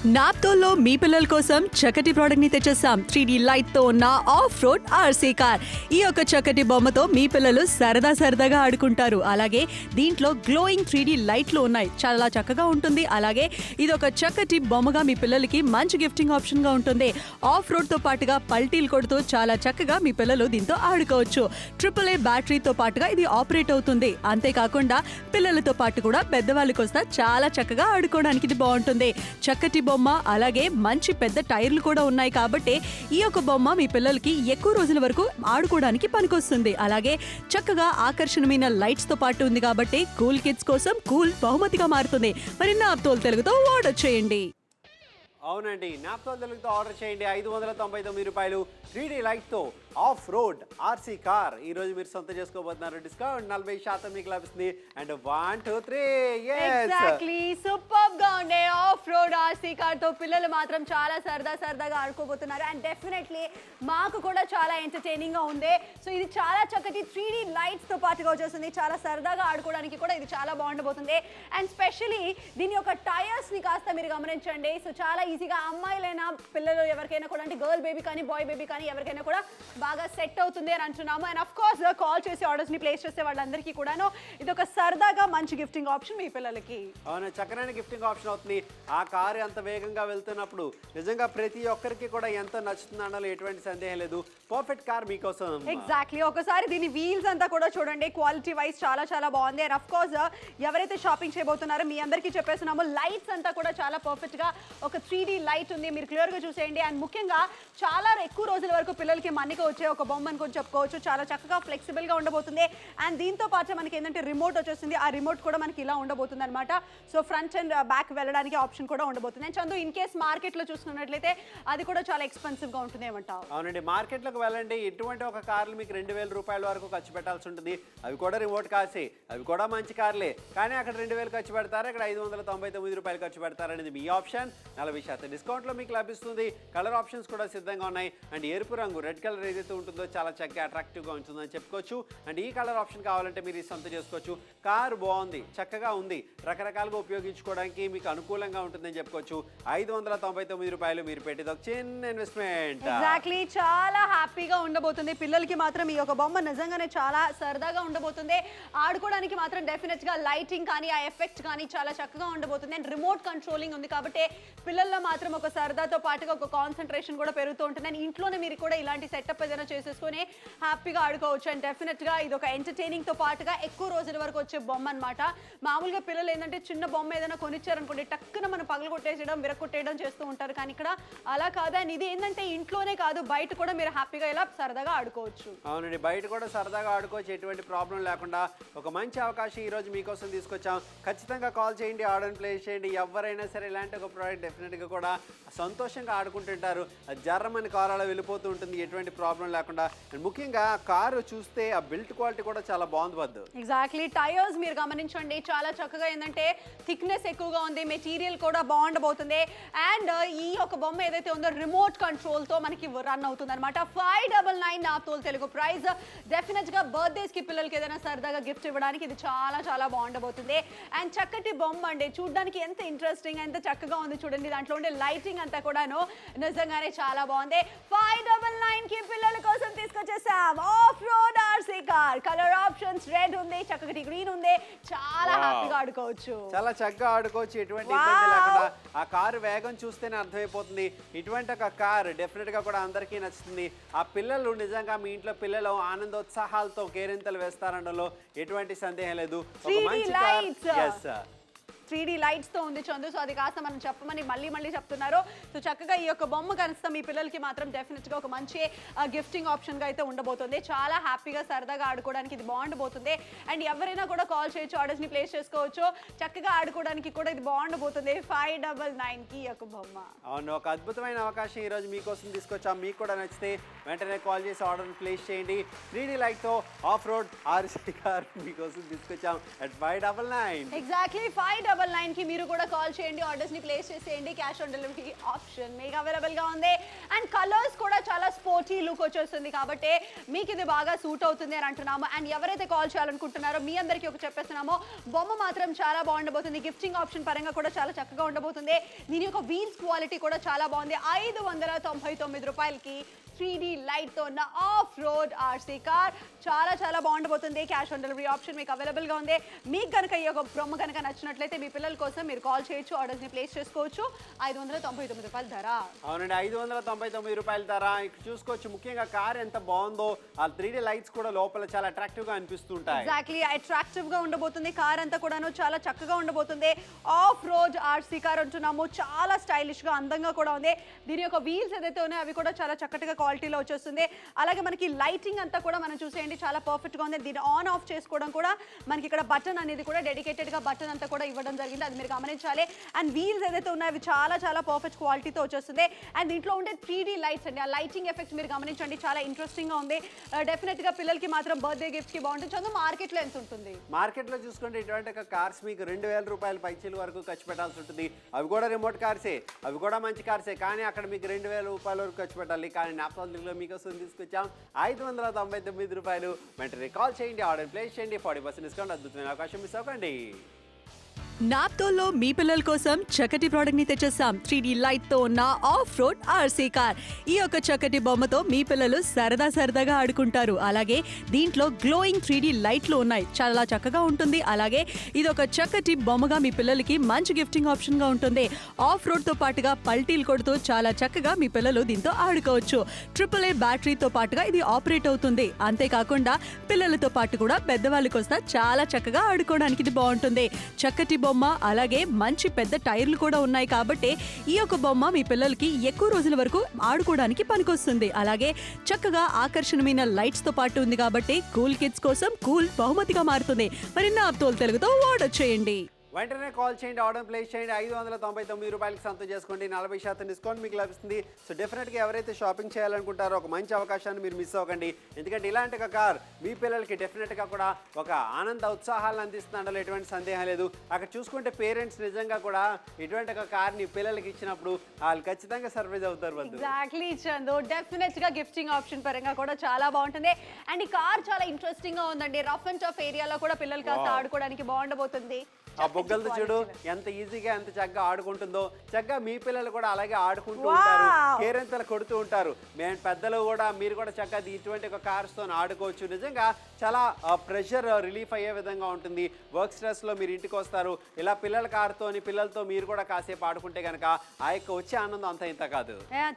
నాప్తోల్లో మీ పిల్లల కోసం చక్కటి ప్రోడక్ట్ ని తెచ్చేసాం. 3D లైట్ తో ఉన్న ఆఫ్ రోడ్ ఆర్సీ కార్. ఈ యొక్క చక్కటి బొమ్మతో మీ పిల్లలు సరదాగా ఆడుకుంటారు. అలాగే దీంట్లో గ్లోయింగ్ 3D లైట్లు ఉన్నాయి. చాలా చక్కగా ఉంటుంది. అలాగే ఇది ఒక చక్కటి బొమ్మగా మీ పిల్లలకి మంచి గిఫ్టింగ్ ఆప్షన్ గా ఉంటుంది. ఆఫ్ రోడ్ తో పాటుగా పల్టీలు కొడుతూ చాలా చక్కగా మీ పిల్లలు దీంతో ఆడుకోవచ్చు. AAA బ్యాటరీతో పాటుగా ఇది ఆపరేట్ అవుతుంది. అంతేకాకుండా పిల్లలతో పాటు కూడా పెద్దవాళ్ళకి వస్తా చాలా చక్కగా ఆడుకోవడానికి ఇది బాగుంటుంది. చక్కటి బొమ్మ, అలాగే మంచి పెద్ద టైర్లు కూడా ఉన్నాయి కాబట్టి ఈ యొక్క బొమ్మ మీ పిల్లలకి ఎక్కువ రోజుల వరకు ఆడుకోవడానికి పనికొస్తుంది. అలాగే చక్కగా ఆకర్షణమైన లైట్స్ తో పాటు ఉంది కాబట్టి కూల్ కిడ్స్ కోసం కూల్ బహుమతిగా మారుతుంది. మరి నాప్తోల్ తెలుగుతో ఆర్డర్ చేయండి. అవునండి, నాప్తోల్ తెలుగుతో ఆర్డర్ చేయండి. 599 రూపాయలు 3D లైట్తో ఆఫ్ రోడ్ ఆర్సీ కార్ ఈ రోజు మీరు సొంతం చేసుకోబోతున్నారు. డిస్కౌంట్ 40% మీకు లభిస్తుంది. అండ్ 1 2 3 ఎగ్జాక్ట్లీ సూపర్ గా ఉండే ఆఫ్ రోడ్ ఆర్సీ కార్ తో పిల్లలు మాత్రం చాలా సరదాగా ఆడుకోబోతున్నారు. అండ్ డెఫినెట్లీ మాకు కూడా చాలా ఎంటర్టైనింగ్ గా ఉంది. సో ఇది చాలా చక్కటి 3D లైట్స్ తో పాటుగా వచ్చేస్తుంది. చాలా సరదాగా ఆడుకోవడానికి కూడా ఇది చాలా బాగుండబోతుంది. అండ్ స్పెషలీ దీని యొక్క టైర్స్ ని కాస్త మీరు గమనించండి. సో చాలా ఈజీగా అమ్మాయిలైనా పిల్లలు ఎవరికైనా కూడా, అంటే గర్ల్ బేబీ కానీ బాయ్ బేబీ కానీ ఎవరికైనా కూడా బాగా సెట్ అవుతుంది అని అంటున్నాము. అండ్ ఆఫ్ కోర్స్ కాల్ చేసి ఆర్డర్స్ ని ప్లేస్ చేసే వాళ్ళందరికీ కూడాను ఇది ఒక సరదాగా మంచి గిఫ్టింగ్ ఆప్షన్ మీ పిల్లలకి. అవును, చక్కనైన గిఫ్టింగ్ ఆప్షన్ అవుతుంది. ఆ కారు అంత వేగంగా వెళ్తున్నప్పుడు నిజంగా ప్రతి ఒక్కరికి కూడా ఎంతో నచ్చుతుంది అనలో ఎటువంటి సందేహం లేదు. పర్ఫెక్ట్ కార్ మీకోసం. ఎగ్జాక్ట్లీ, ఒకసారి దీని వీల్స్ అంతా కూడా చూడండి. క్వాలిటీ వైజ్ చాలా బాగుంది. అండ్ ఆఫ్ కోర్స్ ఎవరైతే షాపింగ్ చేయబోతున్నారో మీ అందరికీ చెప్పేస్తున్నాము, లైట్స్ అంతా కూడా చాలా పర్ఫెక్ట్ గా ఒక 3D లైట్ ఉంది. మీరు క్లియర్ గా చూసేయండి. అండ్ ముఖ్యంగా చాలా ఎక్కువ రోజుల వరకు పిల్లలకి మన్నిక వచ్చే ఒక బొమ్మ అని కూడా చెప్పుకోవచ్చు. చాలా చక్కగా ఫ్లెక్సిబుల్ గా ఉండబోతుంది. అండ్ దీంతో పాటు మనకి ఏంటంటే రిమోట్ వచ్చేస్తుంది. ఆ రిమోట్ కూడా మనకి ఇలా ఉండబోతుంది అనమాట. సో ఫ్రంట్ అండ్ బ్యాక్ వెళ్ళడానికి ఆప్షన్ కూడా ఉండబోతుంది. And Chandu, in case market లో చూసుకున్నట్లయితే అది కూడా చాలా ఎక్స్పెన్సివ్ గా ఉంటుంది ఏమంటావు? అవునండి, మార్కెట్ లోకి వెళ్ళండి. ఇటువంటి ఒక కార్లు మీకు 2000 రూపాయల వరకు ఖర్చు పెట్టాల్సి ఉంటుంది. అవి కూడా రిమోట్ కార్సే, అవి కూడా మంచి కార్లే. కానీ అక్కడ 2000 ఖర్చు పెడతారు, ఇక్కడ 599 రూపాయలు ఖర్చు పెడతారు అనేది మీ ఆప్షన్. 40% డిస్కౌంట్ లో మీకు లభిస్తుంది. కలర్ ఆప్షన్స్ కూడా సిద్ధంగా ఉన్నాయి. అండ్ ఎరుపు రంగు, రెడ్ కలర్ ఏదైతే ఉంటుందో చాలా చక్కగా అట్రాక్టివ్ గా ఉంటుందని చెప్పుకోవచ్చు. అండ్ ఈ కలర్ ఆప్షన్ కావాలంటే మీరు సొంతం చేసుకోవచ్చు. కారు బాగుంది, చక్కగా ఉంది, రకరకాలుగా ఉపయోగించుకోవడానికి మీకు అనుకూలంగా ఉంటుందని చెప్పుకోవచ్చు. 599 రూపాయలు మీరు పెట్టేది ఒక చిన్న ఇన్వెస్ట్మెంట్. ఎగ్జాక్ట్లీ, చాలా హ్యాపీగా ఉండబోతుంది. పిల్లలకి మాత్రం ఈ యొక్క బొమ్మ నిజంగానే చాలా సరదాగా ఉండబోతుంది. ఆడుకోవడానికి మాత్రం డెఫినెట్ గా లైటింగ్ కానీ ఆ ఎఫెక్ట్ కానీ చాలా చక్కగా ఉండబోతుంది. అండ్ రిమోట్ కంట్రోలింగ్ ఉంది కాబట్టి పిల్లల్లో మాత్రం ఒక సరదాతో పాటుగా ఒక కాన్సన్ట్రేషన్ కూడా పెరుగుతూ ఉంటుంది. అండ్ ఇంట్లోనే మీరు కూడా ఇలాంటి సెటప్ ఏదైనా చేసేసుకొని హ్యాపీగా ఆడుకోవచ్చు. అండ్ డెఫినెట్ గా ఇది ఒక ఎంటర్టైనింగ్ తో పాటుగా ఎక్కువ రోజుల వరకు వచ్చే బొమ్మ అనమాట. మామూలుగా పిల్లలు ఏంటంటే చిన్న బొమ్మ ఏదైనా కొనిచ్చారనుకోండి, టక్కున మనం పగలగొట్టేసేయడం, విరగొట్టేయడం చేస్తూ ఉంటారు. కానీ ఇక్కడ అలా కాదు. అండ్ ఇది ఏంటంటే ఇంట్లోనే కాదు, బయట కూడా మీరు హ్యాపీగా ఇలా సరదాగా ఆడుకోవచ్చు. అవునండి, బయట కూడా సరదాగా ఆడుకోవచ్చు, ఎటువంటి ప్రాబ్లం లేకుండా. ఒక మంచి అవకాశం ఈ రోజు మీకోసం తీసుకొచ్చాం. ఖచ్చితంగా కాల్ చేయండి, ఆర్డర్ ప్లేస్ చేయండి. ఎవరైనా సరే ఇలాంటి ఒక ప్రోడక్ట్ డెఫినెట్గా కూడా సంతోషంగా ఆడుకుంటుంటారు. జర్రమని కారు అలా వెళ్ళిపోతూ ఉంటుంది, ఎటువంటి ప్రాబ్లం లేకుండా. అండ్ ముఖ్యంగా కారు చూస్తే ఆ బిల్ట్ క్వాలిటీ కూడా చాలా బాగుంది వద్దు. ఎగ్జాక్ట్లీ, టైర్స్ మీరు గమనించండి, చాలా చక్కగా ఏంటంటే థిక్నెస్ ఎక్కువగా ఉంది, మెటీరియల్ కూడా బాగుండబోతుంది. అండ్ ఈ యొక్క బొమ్మ ఏదైతే ఉందో రిమోట్ కంట్రోల్ తో మనకి రన్ అవుతుంది అనమాట. 599 నాప్తోల్ తెలుగు ప్రైస్. డెఫినెట్ గా బర్త్డేస్ కి పిల్లలకి ఏదైనా సరదాగా గిఫ్ట్ ఇవ్వడానికి ఇది చాలా బాగుండబోతుంది. అండ్ చక్కటి బొమ్మ అండి, చూడడానికి ఎంత ఇంట్రెస్టింగ్, ఎంత చక్కగా ఉంది చూడండి. దాంట్లో ఉండే లైటింగ్ అంతా కూడాను నిజంగానే చాలా బాగుంది. 599 కి పిల్లల కోసం తీసుకొచ్చేసాం off road RC car. Colour options red ఉంది, చక్కటి గ్రీన్ ఉంది. చాలా హ్యాపీగా ఆడుకోవచ్చు, చాలా చక్కగా ఆడుకోవచ్చు, ఎటువంటి ఇబ్బంది లేకుండా. ఆ కారు వేగం చూస్తేనే అర్థమైపోతుంది. ఇటువంటి ఒక కార్ డెఫినెట్ గా కూడా అందరికీ నచ్చుతుంది. ఆ పిల్లలు నిజంగా మీ ఇంట్లో పిల్లలు ఆనందోత్సాహాలతో కేరింతలు వేస్తారనడంలో ఎటువంటి సందేహం లేదు. ఒక మంచి కార్ 3D లైట్స్ తో ఉంది చందు. సో అది కాస్త మనం చెప్పమని మళ్ళీ చెప్తున్నారు. సో చక్కగా ఈ యొక్క బొమ్మ కనిస్తే మీ పిల్లలకి మాత్రం డెఫినెట్ గా ఒక మంచి గిఫ్టింగ్ ఆప్షన్ గా అయితే ఉండబోతుంది. చాలా హ్యాపీగా సరదాగా ఆడుకోవడానికి ఇది బాగుండబోతుంది. అండ్ ఎవరైనా కూడా కాల్ చేయొచ్చు, ఆర్డర్స్ ని ప్లేస్ చేసుకోవచ్చు. చక్కగా ఆడుకోవడానికి కూడా ఇది బాగుండబోతుంది. 599 కి ఈ యొక్క బొమ్మ. అవును, ఒక అద్భుతమైన అవకాశం ఈ రోజు మీకోసం తీసుకొచ్చాం. మీకు కూడా నచ్చితే వెంటనే కాల్ చేసి ఆర్డర్ ప్లేస్ చేయండి. 3D లైట్ తో ఆఫ్ రోడ్ ఆర్సీ కార్ మీకోసం తీసుకొచ్చాం at 599. ఎగ్జాక్ట్లీ 599 599 కి మీరు కూడా కాల్ చేయండి, ఆర్డర్స్ ని ప్లేస్ చేసేయండి. క్యాష్ ఆన్ డెలివరీ ఆప్షన్ మీకు అవైలబుల్ గా ఉంది. అండ్ కలర్స్ కూడా చాలా స్పోర్టీ లుక్ వచ్చేస్తుంది కాబట్టి మీకు ఇది బాగా సూట్ అవుతుంది అని అంటున్నాము. అండ్ ఎవరైతే కాల్ చేయాలనుకుంటున్నారో మీ అందరికీ ఒక చెప్పేస్తున్నామో, బొమ్మ మాత్రం చాలా బాగుండబోతుంది. గిఫ్టింగ్ ఆప్షన్ పరంగా కూడా చాలా చక్కగా ఉండబోతుంది. దీని యొక్క వీల్స్ క్వాలిటీ కూడా చాలా బాగుంది. 599 రూపాయలకి 3D లైట్ తో ఉన్న ఆఫ్ రోడ్ ఆర్సీ కార్ చాలా చాలా బాగుండబోతుంది. క్యాష్ ఆన్ డెలివరీ ఆప్షన్ మీకు అవైలబుల్ గా ఉంది. మీకు కనుక ఈ యొక్క బొమ్మ కనుక నచ్చినట్లయితే మీ పిల్లల కోసం మీరు కాల్ చేయొచ్చు, ఆర్డర్స్ ని ప్లేస్ చేసుకోవచ్చు. 599 రూపాయల ధర. అవునండి, 599 రూపాయల ధర. ఇక్కడ చూసుకోవచ్చు ముఖ్యంగా కార్ ఎంత బాగుందో. ఆ 3D లైట్స్ కూడా లోపల చాలా అట్రాక్టివ్ గా అనిపిస్తుంటాయి. ఎగ్జాక్ట్లీ అట్రాక్టివ్ గా ఉండబోతుంది. కార్ అంతా కూడాను చాలా చక్కగా ఉండబోతుంది. ఆఫ్ రోడ్ ఆర్సీ కార్ అంటున్నాము. చాలా స్టైలిష్ గా అందంగా కూడా ఉంది. దీని యొక్క వీల్స్ ఏదైతే ఉన్నాయో అవి కూడా చాలా చక్కటిగా క్వాలిటీలో వచ్చేస్తుంది. అలాగే మనకి లైటింగ్ అంతా కూడా మనం చూసేయండి చాలా పర్ఫెక్ట్ గా ఉంది. దీన్ని ఆన్ ఆఫ్ చేసుకోవడం కూడా మనకి ఇక్కడ బటన్ అనేది కూడా డెడికేటెడ్ గా బటన్ అంతా కూడా ఇవ్వడం జరిగింది. అది మీరు గమనించాలి. అండ్ వీల్స్ ఏదైతే ఉన్నాయో అవి చాలా చాలా పర్ఫెక్ట్ క్వాలిటీతో వచ్చేస్తుంది. అండ్ దీంట్లో ఉండే 3D లైట్స్ అండి, ఆ లైటింగ్ ఎఫెక్ట్ మీరు గమనించండి, చాలా ఇంట్రెస్టింగ్ గా ఉంది. డెఫినెట్ గా పిల్లలకి మాత్రం బర్త్డే గిఫ్ట్స్ కి బాగుంటుంది. చందు మార్కెట్ లో ఎంత ఉంటుంది? మార్కెట్ లో చూసుకుంటే ఇటువంటి కార్స్ మీకు 2000 రూపాయల పైచీల వరకు ఖర్చు పెట్టాల్సి ఉంటుంది. అవి కూడా రిమోట్ కార్సే, అవి కూడా మంచి కార్సే. కానీ అక్కడ మీకు 2000 రూపాయల వరకు ఖర్చు పెట్టాలి. కానీ నాప్తాల్లో మీకోసం తీసుకొచ్చాం 599 రూపాయలు. వెంటనే కాల్ చేయండి, ఆర్డర్ ప్లేస్ చేయండి. 40% డిస్కౌంట్, అద్భుతమైన అవకాశం మిస్ అవ్వకండి. నాప్తోల్లో మీ పిల్లల కోసం చక్కటి ప్రోడక్ట్ ని తెచ్చేసాం. 3D లైట్ తో ఉన్న ఆఫ్ రోడ్ ఆర్సీ కార్. ఈ యొక్క చక్కటి బొమ్మతో మీ పిల్లలు సరదాగా ఆడుకుంటారు. అలాగే దీంట్లో గ్లోయింగ్ 3D లైట్లు ఉన్నాయి, చాలా చక్కగా ఉంటుంది. అలాగే ఇది ఒక చక్కటి బొమ్మగా మీ పిల్లలకి మంచి గిఫ్టింగ్ ఆప్షన్ గా ఉంటుంది. ఆఫ్ రోడ్ తో పాటుగా పల్టీలు కొడుతూ చాలా చక్కగా మీ పిల్లలు దీంతో ఆడుకోవచ్చు. AAA బ్యాటరీతో పాటుగా ఇది ఆపరేట్ అవుతుంది. అంతేకాకుండా పిల్లలతో పాటు కూడా పెద్దవాళ్ళకి వస్తా చాలా చక్కగా ఆడుకోవడానికి ఇది బాగుంటుంది. చక్కటి బొమ్మ, అలాగే మంచి పెద్ద టైర్లు కూడా ఉన్నాయి కాబట్టి ఈ యొక్క బొమ్మ మీ పిల్లలకి ఎక్కువ రోజుల వరకు ఆడుకోవడానికి పనికొస్తుంది. అలాగే చక్కగా ఆకర్షణమైన లైట్స్ తో పాటు ఉంది కాబట్టి కూల్ కిడ్స్ కోసం కూల్ బహుమతిగా మారుతుంది. మరి నాప్తోల్ తెలుగుతో ఆర్డర్ చేయండి. వెంటనే కాల్ చేయండి, ఆర్డర్ ప్లేస్ చేయండి. 599 రూపాయలకి సొంతం చేసుకోండి. 40% డిస్కౌంట్ మీకు లభిస్తుంది. సో డెఫినెట్గా ఎవరైతే షాపింగ్ చేయాలనుకుంటారో ఒక మంచి అవకాశాన్ని మీరు మిస్ అవ్వకండి. ఎందుకంటే ఇలాంటి ఒక కార్ మీ పిల్లలకి డెఫినెట్గా కూడా ఒక ఆనంద ఉత్సాహాలను అందిస్తుండలో ఎటువంటి సందేహం లేదు. అక్కడ చూసుకుంటే పేరెంట్స్ నిజంగా కూడా ఇటువంటి ఒక కార్ని పిల్లలకి ఇచ్చినప్పుడు వాళ్ళు ఖచ్చితంగా సర్ప్రైజ్ అవుతారు. ఎగ్జాక్ట్లీ చందు, డెఫినెట్ గా గిఫ్టింగ్ ఆప్షన్ పరంగా కూడా చాలా బాగుంటుంది. అండ్ ఈ కార్ చాలా ఇంట్రెస్టింగ్ గా ఉందండి. రఫ్ అండ్ టఫ్ ఏరియాలో కూడా పిల్లలు కాస్త ఆడుకోవడానికి బాగుండబోతుంది. ఆ బొగ్గలతో చూడు ఎంత ఈజీగా ఎంత చక్కగా ఆడుకుంటుందో. చక్కగా మీ పిల్లలు కూడా అలాగే ఆడుకుంటూ ఉంటారు, కేరింతలు కొడుతూ ఉంటారు. మేము పెద్దలు కూడా మీరు కూడా చక్కగా ఇటువంటి ఒక కార్స్ తో ఆడుకోవచ్చు. నిజంగా చాలా ప్రెషర్ రిలీఫ్ అయ్యే విధంగా ఉంటుంది. వర్క్ స్ట్రెస్ లో మీరు ఇంటికి వస్తారు, ఇలా పిల్లల కార్తోని పిల్లలతో మీరు కూడా కాసేపు ఆడుకుంటే కనుక ఆ యొక్క వచ్చే ఆనందం అంత ఇంత కాదు.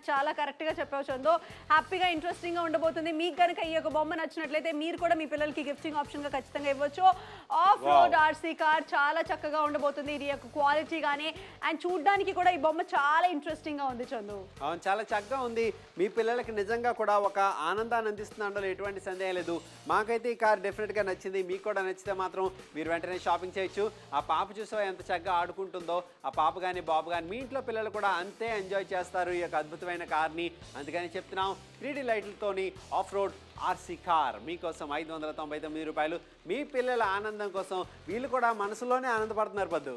చాలా కరెక్ట్ గా చెప్పవచ్చు చందు. హ్యాపీగా ఇంట్రెస్టింగ్ గా ఉండబోతుంది. మీకు కనుక ఈ యొక్క బొమ్మ నచ్చినట్లయితే మీరు కూడా మీ పిల్లలకి గిఫ్టింగ్ ఆప్షన్ గా ఖచ్చితంగా ఇవ్వచ్చు. ఆఫ్ రోడ్ ఆర్సీ కార్ చాలా చక్కగా ఉండబోతుంది. ఇది యొక్క క్వాలిటీ గానీ అండ్ చూడడానికి కూడా ఈ బొమ్మ చాలా ఇంట్రెస్టింగ్ గా ఉంది చందు. అవును, చాలా చక్కగా ఉంది. మీ పిల్లలకి నిజంగా కూడా ఒక ఆనందాన్ని అందిస్తుండలో ఎటువంటి సందేహం లేదు. మాకైతే ఈ కార్ డెఫినెట్ గా నచ్చింది. మీకు కూడా నచ్చితే మాత్రం మీరు వెంటనే షాపింగ్ చేయొచ్చు. ఆ పాప చూసా ఎంత చక్కగా ఆడుకుంటుందో. ఆ పాప కానీ బాబు కానీ మీ ఇంట్లో పిల్లలు కూడా అంతే ఎంజాయ్ చేస్తారు ఈ యొక్క అద్భుతమైన కార్ని. అందుకని చెప్తున్నాం 3D లైట్లతోని ఆఫ్ రోడ్ ఆర్సీ కార్ మీకోసం 599 రూపాయలు. మీ పిల్లల ఆనందం కోసం వీళ్ళు కూడా మనసులోనే ఆనందపడుతున్నారు. పద్దు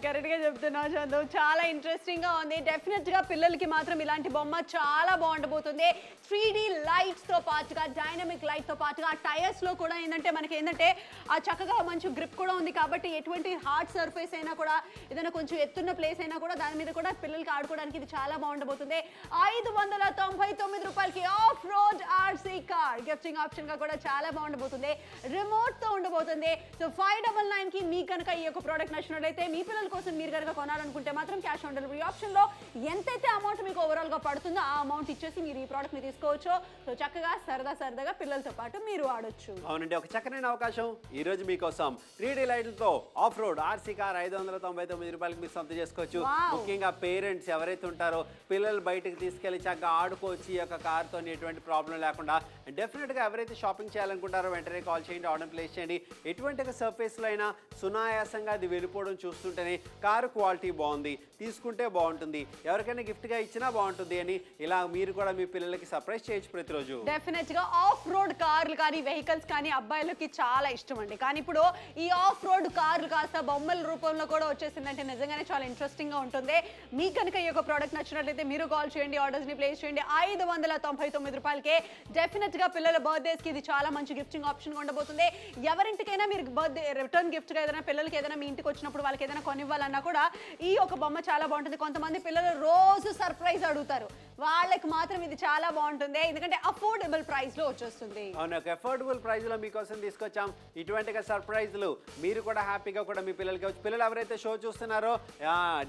కరెక్ట్ గా చెప్తున్నావు చందు, చాలా ఇంట్రెస్టింగ్ గా ఉంది. డెఫినెట్ గా పిల్లలకి మాత్రం ఇలాంటి బొమ్మ చాలా బాగుండబోతుంది. 3D లైట్స్ తో పాటుగా డైనమిక్ లైట్ తో పాటుగా టైర్స్ లో కూడా ఏంటంటే ఆ చక్కగా మంచి గ్రిప్ కూడా ఉంది కాబట్టి ఎటువంటి హార్డ్ సర్ఫేస్ అయినా కూడా ఏదైనా కొంచెం ఎత్తున్న ప్లేస్ అయినా కూడా దాని మీద కూడా పిల్లలకి ఆడుకోవడానికి ఇది చాలా బాగుండబోతుంది. 599 రూపాయలకి of road RC car gifting option గా కూడా చాలా బాగుండబోతుంది. రిమోట్ తో ఉండబోతుంది. సో 599 కి మీకు కనుక ఈ యొక్క ప్రోడక్ట్ నచ్చినట్లయితే మీ పిల్లల కోసం మీరు కనుక కొనాలనుకుంటే మాత్రం క్యాష్ ఆన్ డెలివరీ ఆప్షన్ లో ఎంతైతే అమౌంట్ మీకు ఓవరాల్ గా పడుతుందో ఆ అమౌంట్ ఇచ్చేసి మీరు ఈ ప్రోడక్ట్ ని తీసుకోవచ్చు. సో చక్కగా సరదాగా పిల్లలతో పాటు మీరు ఆడొచ్చు. అవునండి, ఒక చక్కనైన అవకాశం ఈ రోజు మీకోసం. 3D లైట్లతో ఆఫ్ రోడ్ ఆర్సీ కార్ 599 రూపాయలకి మీరు సొంతం చేసుకోవచ్చు. ముఖ్యంగా పేరెంట్స్ ఎవరైతే ఉంటారో పిల్లలు బయటకు తీసుకెళ్లి చక్కగా ఆడుకోవచ్చు ఈ యొక్క కార్ తో ఎటువంటి ప్రాబ్లం లేకుండా. డెఫినెట్గా ఎవరైతే షాపింగ్ చేయాలనుకుంటారో వెంటనే కాల్ చేయండి, ఆర్డర్ ప్లేస్ చేయండి. ఎటువంటి సర్ఫేస్లో అయినా సునాయాసంగా అది వెళ్ళిపోవడం చూస్తుంటేనే కారు క్వాలిటీ బాగుంది, తీసుకుంటే బాగుంటుంది, ఎవరికైనా గిఫ్ట్గా ఇచ్చినా బాగుంటుంది అని ఇలా మీరు కూడా మీ పిల్లలకి సర్ప్రైజ్ చేయొచ్చు ప్రతిరోజు. డెఫినెట్ గా ఆఫ్ రోడ్ కార్లు కానీ వెహికల్స్ కానీ అబ్బాయిలకి చాలా ఇష్టం అండి. కానీ ఇప్పుడు ఈ ఆఫ్ రోడ్ కార్లు కాస్త బొమ్మల రూపంలో కూడా వచ్చేసిందంటే నిజంగానే చాలా ఇంట్రెస్టింగ్ గా ఉంటుంది. మీకు కనుక ఈ యొక్క ప్రోడక్ట్ నచ్చినట్లయితే మీరు కాల్ చేయండి, ఆర్డర్స్ ని ప్లేస్ చేయండి. 599 రూపాయలకే డెఫినెట్ గా పిల్లల బర్త్డేస్ కి ఇది చాలా మంచి గిఫ్టింగ్ ఆప్షన్ ఉండబోతుంది. ఎవరింటికైనా మీరు బర్త్డే రిటర్న్ గిఫ్ట్ గా ఏదైనా పిల్లలకి ఏదైనా మీ ఇంటికి వచ్చినప్పుడు వాళ్ళకి ఏదైనా కొనివ్వాలన్నా కూడా ఈ ఒక బొమ్మ చాలా బాగుంటుంది. కొంతమంది పిల్లలు రోజు సర్ప్రైజ్ అడుగుతారు, వాళ్ళకి మాత్రం ఇది చాలా బాగుంటుంది ఎందుకంటే అఫోర్డబుల్ ప్రైస్ లో వచ్చేస్తుంది. అవును, ఒక అఫోర్డబుల్ ప్రైస్ లో మీకోసం తీసుకొచ్చాం ఇటువంటిగా సర్ప్రైజ్లు. మీరు కూడా హ్యాపీగా కూడా మీ పిల్లలకి పిల్లలు ఎవరైతే షో చూస్తున్నారో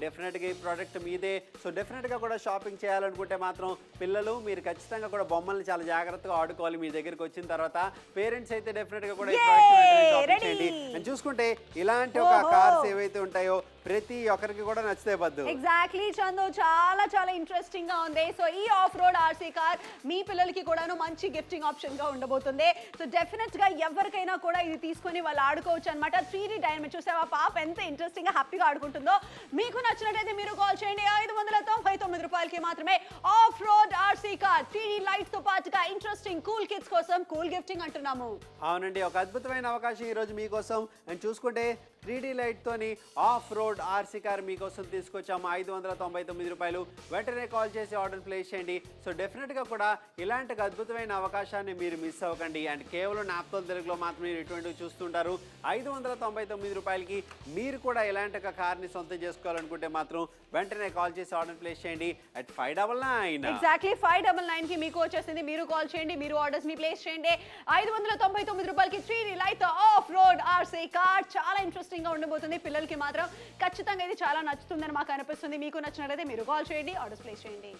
డెఫినెట్ గా ఈ ప్రోడక్ట్ మీదే. సో డెఫినెట్ గా కూడా షాపింగ్ చేయాలనుకుంటే మాత్రం పిల్లలు మీరు ఖచ్చితంగా కూడా బొమ్మల్ని చాలా జాగ్రత్తగా ఆడుకోవాలి. మీ దగ్గరికి వచ్చిన తర్వాత పేరెంట్స్ అయితే డెఫినెట్ గా కూడా ఈ ప్రోడక్ట్ షాపింగ్ చేయండి. అని చూసుకుంటే ఇలాంటి ఒక కార్స్ ఏవైతే ఉంటాయో ప్రతి ఒక్కరికి కూడా నచ్చితే పద్దు. ఎగ్జాక్ట్లీ చందు, చాలా చాలా ఇంట్రెస్టింగ్ గా ఉంది. సో ఈ ఆఫ్ రోడ్ ఆర్సీ కార్ మీ పిల్లలకి కూడాను మంచి గిఫ్టింగ్ ఆప్షన్ గా ఉండబోతుంది. సో డెఫినెట్ గా ఎవరికైనా కూడా ఇది తీసుకొని వాళ్ళు ఆడుకోవచ్చు అనమాట. 3D డైనమిక్ చూసావా పాప ఎంత ఇంట్రెస్టింగ్ గా హ్యాపీగా ఆడుకుంటుందో. మీకు నచ్చినట్లయితే మీరు కాల్ చేయండి. 599 రూపాయలకి మాత్రమే of road RC car 3D light తో పాటుగా ఇంట్రెస్టింగ్ కూల్ కిడ్స్ కోసం కూల్ గిఫ్టింగ్ అంటున్నాము. అవునండి, ఒక అద్భుతమైన అవకాశం ఈ రోజు మీకోసం. అని చూసుకుంటే 3D లైట్ తోని ఆఫ్ రోడ్ ఆర్సీ కార్ మీకోసం తీసుకొచ్చాము. 599 రూపాయలు. వెంటనే కాల్ చేసి ఆర్డర్ ప్లేస్ చేయండి. సో డెఫినెట్గా కూడా ఇలాంటి అద్భుతమైన అవకాశాన్ని మీరు మిస్ అవ్వకండి. అండ్ కేవలం నాప్తోల్ తెలుగులో మాత్రమే ఇటువంటివి చూస్తుంటారు. 599 రూపాయలకి మీరు కూడా ఇలాంటి ఒక కార్ని సొంతం చేసుకోవాలనుకుంటే మాత్రం వెంటనే కాల్ చేసి ఆర్డర్ ప్లేస్ చేయండి at 599. ఎగ్జాక్ట్లీ 599 కి మీకు వచ్చేసింది. మీరు కాల్ చేయండి, మీరు ఆర్డర్స్ ని ప్లేస్ చేయండి. 599 రూపాయలకి 3D light of road RC car చాలా ఇంట్రెస్టింగ్ గా ఉండబోతుంది. పిల్లలకి మాత్రం ఖచ్చితంగా ఇది చాలా నచ్చుతుందని మాకు అనిపిస్తుంది. మీకు నచ్చినట్లయితే మీరు కాల్ చేయండి, ఆర్డర్స్ ప్లేస్ చేయండి.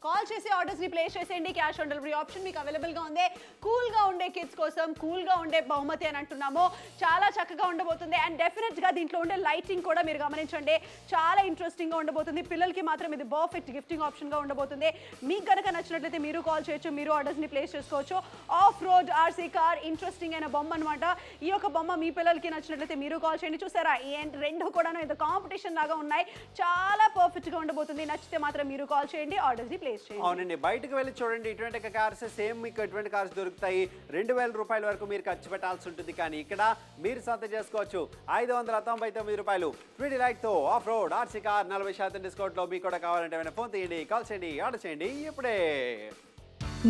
కాల్ చేసి ఆర్డర్స్ ని ప్లేస్ చేసేయండి. క్యాష్ ఆన్ డెలివరీ ఆప్షన్ మీకు అవైలబుల్ గా ఉంది. కూల్ గా ఉండే కిడ్స్ కోసం కూల్ గా ఉండే బహుమతి అని అంటున్నాము. చాలా చక్కగా ఉండబోతుంది. అండ్ డెఫినెట్ గా దీంట్లో ఉండే లైటింగ్ కూడా మీరు గమనించండి, చాలా ఇంట్రెస్టింగ్ గా ఉండబోతుంది. పిల్లలకి మాత్రం ఇది పర్ఫెక్ట్ గిఫ్టింగ్ ఆప్షన్ గా ఉండబోతుంది. మీకు కనుక నచ్చినట్లయితే మీరు కాల్ చేయొచ్చు, మీరు ఆర్డర్స్ ని ప్లేస్ చేసుకోవచ్చు. Of road RC car interesting అయిన బొమ్మ అనమాట. ఈ యొక్క బొమ్మ మీ పిల్లలకి నచ్చినట్లయితే మీరు కాల్ చేయండి. చూసారా రెండు కూడా ఏదో కాంపిటీషన్ లాగా ఉన్నాయి, చాలా పర్ఫెక్ట్ గా ఉండబోతుంది. నచ్చితే మాత్రం మీరు కాల్ చేయండి, ఆర్డర్స్ ని ప్లేస్. అవునండి, బయటకు వెళ్ళి చూడండి, ఇటువంటి కార్స్ సేమ్ మీకు ఎటువంటి కార్స్ దొరుకుతాయి. 2000 రూపాయల వరకు మీరు ఖర్చు పెట్టాల్సి ఉంటుంది. కానీ ఇక్కడ మీరు సొంతం చేసుకోవచ్చు. 599 రూపాయలు 3D లైట్ తో of road RC car 40% discount లో. మీకు కూడా కావాలంటే ఫోన్ తీయండి, కాల్ చేయండి, ఆర్డర్ చేయండి ఇప్పుడే.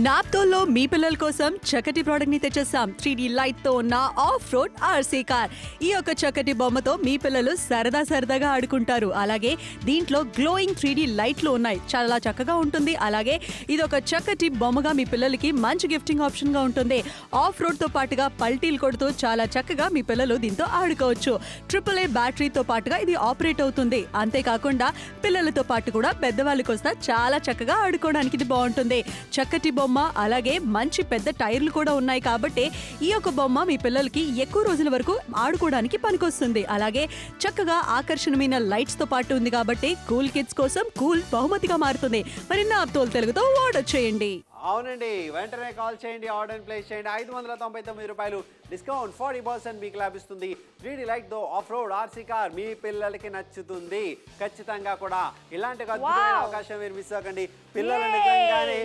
నాప్తోల్లో మీ పిల్లల కోసం చక్కటి ప్రోడక్ట్ ని తెచ్చేసాం. 3D లైట్ తో ఉన్న ఆఫ్ రోడ్ ఆర్సీ కార్. ఈ యొక్క చక్కటి బొమ్మతో మీ పిల్లలు సరదాగా ఆడుకుంటారు. అలాగే దీంట్లో గ్లోయింగ్ 3D లైట్లు ఉన్నాయి, చాలా చక్కగా ఉంటుంది. అలాగే ఇది ఒక చక్కటి బొమ్మగా మీ పిల్లలకి మంచి గిఫ్టింగ్ ఆప్షన్ గా ఉంటుంది. ఆఫ్ రోడ్ తో పాటుగా పల్టీలు కొడుతూ చాలా చక్కగా మీ పిల్లలు దీంతో ఆడుకోవచ్చు. AAA బ్యాటరీతో పాటుగా ఇది ఆపరేట్ అవుతుంది. అంతేకాకుండా పిల్లలతో పాటు కూడా పెద్దవాళ్ళకి వస్తా చాలా చక్కగా ఆడుకోవడానికి ఇది బాగుంటుంది. చక్కటి బొమ్మ, అలాగే మంచి పెద్ద టైర్లు కూడా ఉన్నాయి కాబట్టి ఈ యొక్క బొమ్మ మీ పిల్లలకి ఎక్కువ రోజుల వరకు ఆడుకోవడానికి పనికొస్తుంది. అలాగే చక్కగా ఆకర్షణమైన లైట్స్ తో పాటు ఉంది కాబట్టి కూల్ కిడ్స్ కోసం కూల్ బహుమతిగా మారుతుంది. మరి నాప్తోల్ తెలుగుతో ఆర్డర్ చేయండి. అవునండి, వెంటనే కాల్ చేయండి, ఆర్డర్ ప్లేస్ చేయండి. 599 రూపాయలు డిస్కౌంట్ 40% మీకు లభిస్తుంది. 3D లైట్ తో ఆఫ్ రోడ్ ఆర్సీ కార్ మీ పిల్లలకి నచ్చుతుంది ఖచ్చితంగా కూడా. ఇలాంటి అద్భుతమైన అవకాశం మీరు మిస్ అవ్వకండి. పిల్లలు నిజంగానే